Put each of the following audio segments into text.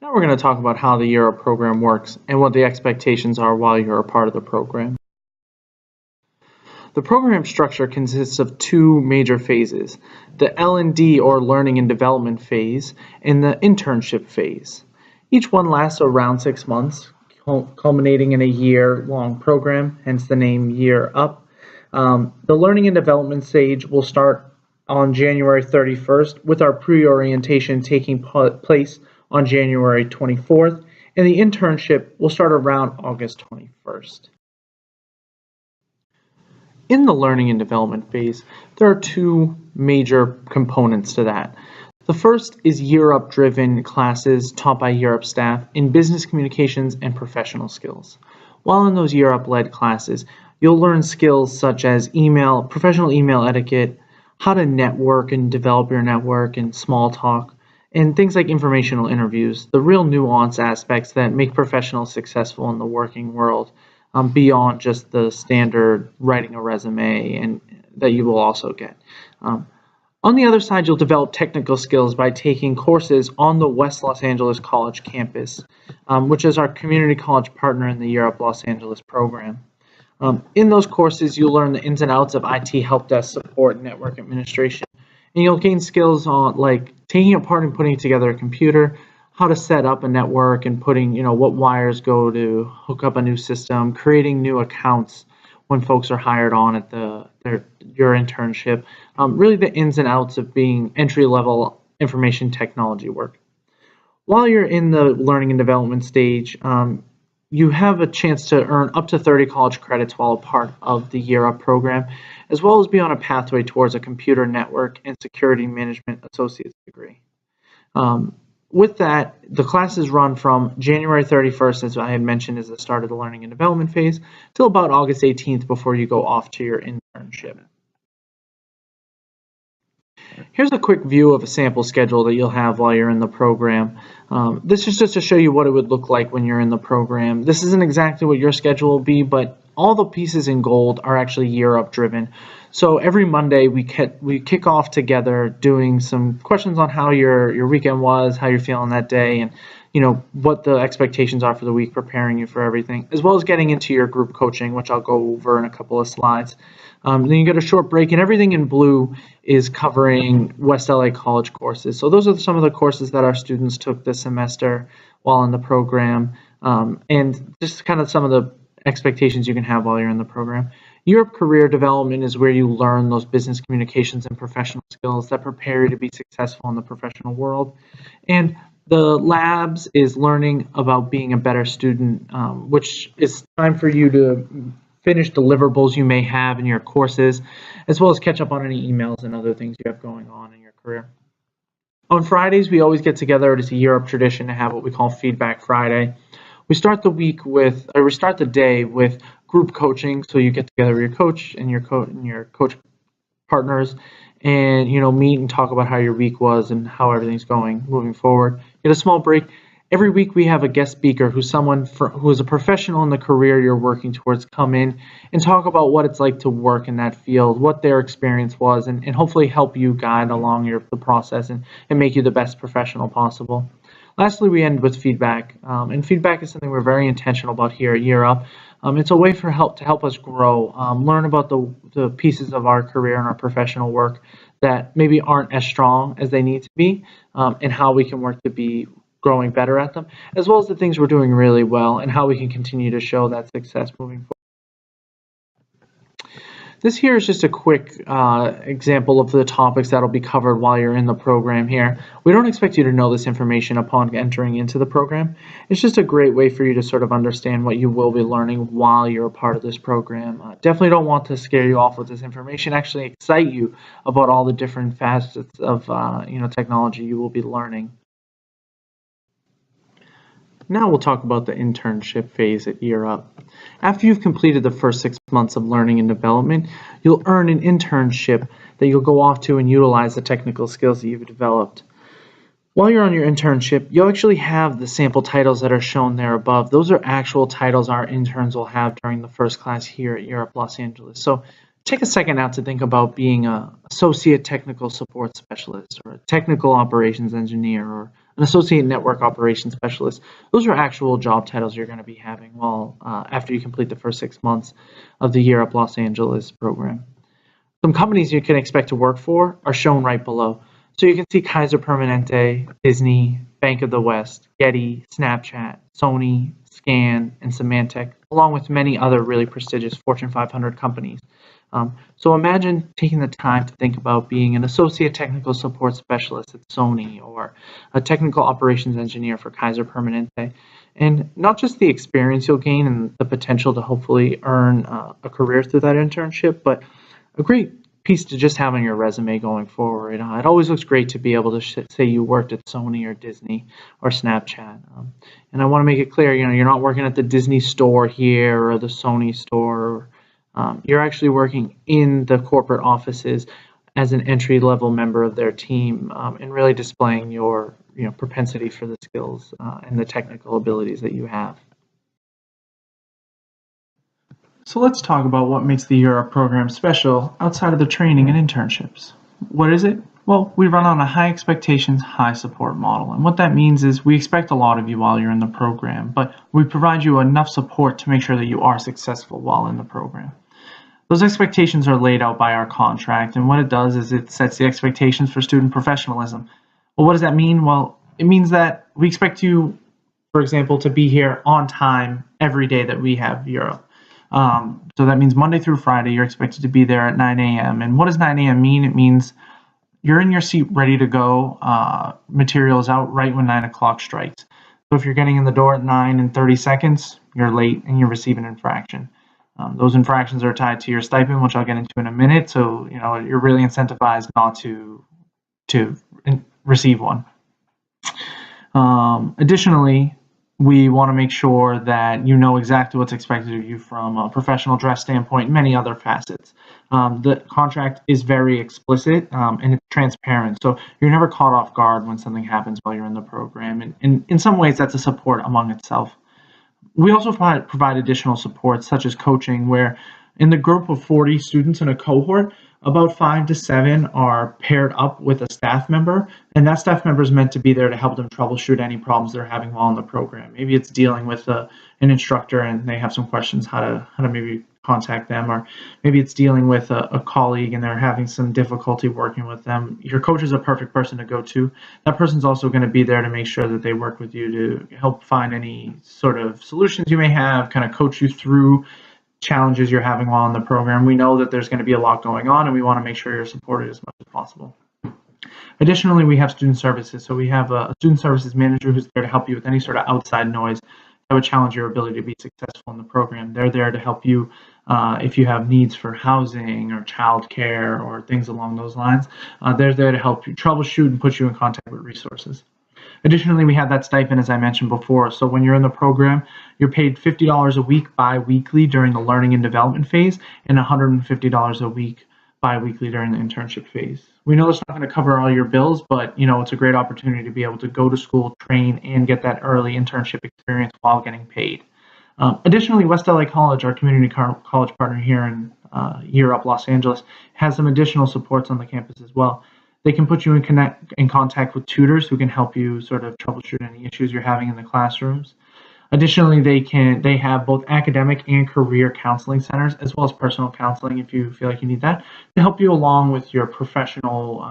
Now we're going to talk about how the Year Up program works and what the expectations are while you're a part of the program. The program structure consists of two major phases, the L&D or Learning and Development phase and the Internship phase. Each one lasts around 6 months, culminating in a year-long program, hence the name Year Up. The Learning and Development stage will start on January 31st with our pre-orientation taking place on January 24th, and the internship will start around August 21st. In the learning and development phase, there are two major components to that. The first is Year Up driven classes taught by Year Up staff in business communications and professional skills. While in those Year Up led classes, you'll learn skills such as professional email etiquette, how to network and develop your network and small talk, and things like informational interviews, the real nuance aspects that make professionals successful in the working world, beyond just the standard writing a resume and that you will also get. On the other side, you'll develop technical skills by taking courses on the West Los Angeles College campus, which is our community college partner in the Year Up Los Angeles program. In those courses, you'll learn the ins and outs of IT help desk support, network administration, and you'll gain skills on like taking apart and putting together a computer, how to set up a network and putting, what wires go to hook up a new system, creating new accounts when folks are hired on at your internship, really the ins and outs of being entry-level information technology work. While you're in the learning and development stage, you have a chance to earn up to 30 college credits while a part of the Year Up program, as well as be on a pathway towards a computer network and security management associate's degree. With that, the classes run from January 31st, as I had mentioned, is the start of the learning and development phase, till about August 18th before you go off to your internship. Here's a quick view of a sample schedule that you'll have while you're in the program. This is just to show you what it would look like when you're in the program. This isn't exactly what your schedule will be, but all the pieces in gold are actually Year Up driven. So every Monday we kick off together doing some questions on how your weekend was, how you're feeling that day, and what the expectations are for the week, preparing you for everything, as well as getting into your group coaching, which I'll go over in a couple of slides. Then you get a short break, and everything in blue is covering West LA College courses. So those are some of the courses that our students took this semester while in the program, and just kind of some of the expectations you can have while you're in the program. Year Up Career Development is where you learn those business communications and professional skills that prepare you to be successful in the professional world. And the labs is learning about being a better student, which is time for you to finish deliverables you may have in your courses, as well as catch up on any emails and other things you have going on in your career. On Fridays, we always get together. It is a Year Up tradition to have what we call Feedback Friday. We start the day with group coaching, so you get together with your coach and your coach partners, and meet and talk about how your week was and how everything's going moving forward. Get a small break. Every week we have a guest speaker who's someone who is a professional in the career you're working towards come in and talk about what it's like to work in that field, what their experience was, and hopefully help you guide along the process and make you the best professional possible. Lastly, we end with feedback, and feedback is something we're very intentional about here at Year Up. It's a way to help us grow, learn about the pieces of our career and our professional work that maybe aren't as strong as they need to be, and how we can work to be growing better at them, as well as the things we're doing really well and how we can continue to show that success moving forward. This here is just a quick example of the topics that will be covered while you're in the program here. We don't expect you to know this information upon entering into the program. It's just a great way for you to sort of understand what you will be learning while you're a part of this program. Definitely don't want to scare you off with this information. Actually excite you about all the different facets of technology you will be learning. Now we'll talk about the internship phase at Year Up. After you've completed the first 6 months of learning and development, you'll earn an internship that you'll go off to and utilize the technical skills that you've developed. While you're on your internship, you'll actually have the sample titles that are shown there above. Those are actual titles our interns will have during the first class here at Year Up Los Angeles. So take a second now to think about being an associate technical support specialist or a technical operations engineer or an associate network operations specialist. Those are actual job titles you're going to be having while after you complete the first 6 months of the Year Up Los Angeles program. Some companies you can expect to work for are shown right below. So you can see Kaiser Permanente, Disney, Bank of the West, Getty, Snapchat, Sony, Scan, and Symantec, along with many other really prestigious Fortune 500 companies. So imagine taking the time to think about being an associate technical support specialist at Sony or a technical operations engineer for Kaiser Permanente. And not just the experience you'll gain and the potential to hopefully earn a career through that internship, but a great piece to just have on your resume going forward. It always looks great to be able to say you worked at Sony or Disney or Snapchat. And I want to make it clear, you're not working at the Disney store here or the Sony store. You're actually working in the corporate offices as an entry-level member of their team, and really displaying your propensity for the skills and the technical abilities that you have. So let's talk about what makes the Year Up program special outside of the training and internships. What is it? Well, we run on a high expectations, high support model. And what that means is we expect a lot of you while you're in the program, but we provide you enough support to make sure that you are successful while in the program. Those expectations are laid out by our contract, and what it does is it sets the expectations for student professionalism. Well, what does that mean? Well, it means that we expect you, for example, to be here on time every day that we have Year Up. So that means Monday through Friday, you're expected to be there at 9 a.m. And what does 9 a.m. mean? It means you're in your seat ready to go, materials out right when 9 o'clock strikes. So if you're getting in the door at 9 and 30 seconds, you're late and you receive an infraction. Those infractions are tied to your stipend, which I'll get into in a minute. So, you're really incentivized not to receive one. Additionally, we want to make sure that you know exactly what's expected of you from a professional dress standpoint and many other facets. The contract is very explicit and it's transparent, so you're never caught off guard when something happens while you're in the program. And in some ways, that's a support among itself. We also provide additional support, such as coaching, where in the group of 40 students in a cohort, about 5 to 7 are paired up with a staff member, and that staff member is meant to be there to help them troubleshoot any problems they're having while in the program. Maybe it's dealing with an instructor and they have some questions how to maybe contact them, or maybe it's dealing with a colleague and they're having some difficulty working with them. Your coach is a perfect person to go to. That person's also going to be there to make sure that they work with you to help find any sort of solutions you may have, kind of coach you through challenges you're having while in the program. We know that there's going to be a lot going on, and we want to make sure you're supported as much as possible. Additionally, we have student services. So we have a student services manager who's there to help you with any sort of outside noise that would challenge your ability to be successful in the program. They're there to help you if you have needs for housing or childcare or things along those lines. They're there to help you troubleshoot and put you in contact with resources. Additionally, we have that stipend, as I mentioned before. So when you're in the program, you're paid $50 a week bi-weekly during the learning and development phase, and $150 a week bi-weekly during the internship phase. We know it's not going to cover all your bills, but it's a great opportunity to be able to go to school, train, and get that early internship experience while getting paid. Additionally, West LA College, our community college partner here in Year Up Los Angeles, has some additional supports on the campus as well. They can put you in contact with tutors who can help you sort of troubleshoot any issues you're having in the classrooms. Additionally, they have both academic and career counseling centers, as well as personal counseling if you feel like you need that, to help you along with your professional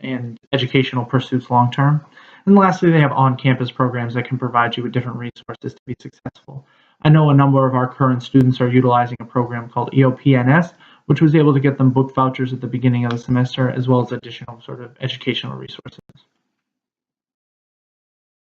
and educational pursuits long term. And lastly, they have on-campus programs that can provide you with different resources to be successful. I know a number of our current students are utilizing a program called EOPNS, which was able to get them book vouchers at the beginning of the semester, as well as additional sort of educational resources.